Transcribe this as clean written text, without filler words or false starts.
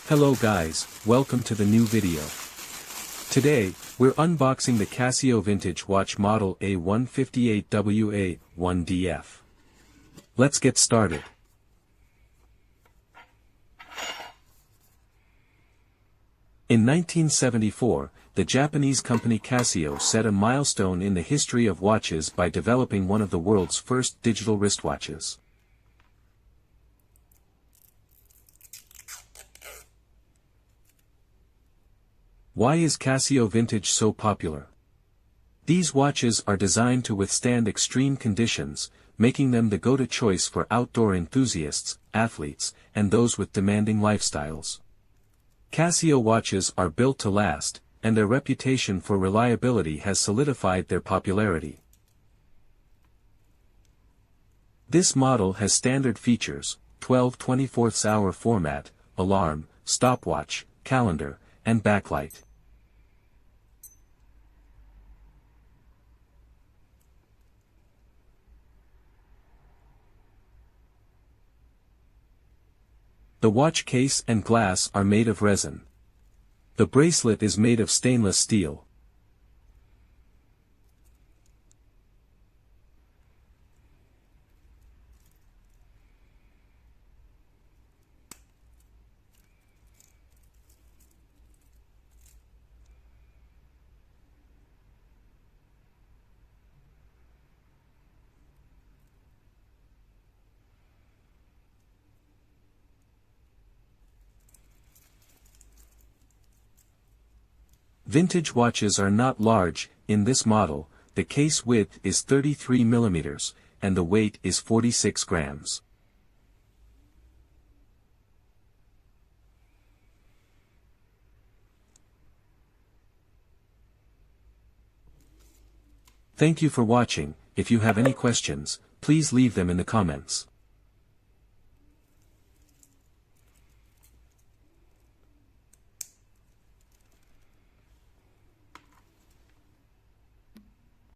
Hello guys, welcome to the new video. Today, we're unboxing the Casio vintage watch model A158WA-1DF. Let's get started. In 1974, the Japanese company Casio set a milestone in the history of watches by developing one of the world's first digital wristwatches. Why is Casio Vintage so popular? These watches are designed to withstand extreme conditions, making them the go-to choice for outdoor enthusiasts, athletes, and those with demanding lifestyles. Casio watches are built to last, and their reputation for reliability has solidified their popularity. This model has standard features: 12 24-hour format, alarm, stopwatch, calendar, and backlight. The watch case and glass are made of resin. The bracelet is made of stainless steel. Vintage watches are not large. In this model, the case width is 33 mm, and the weight is 46 grams. Thank you for watching. If you have any questions, please leave them in the comments.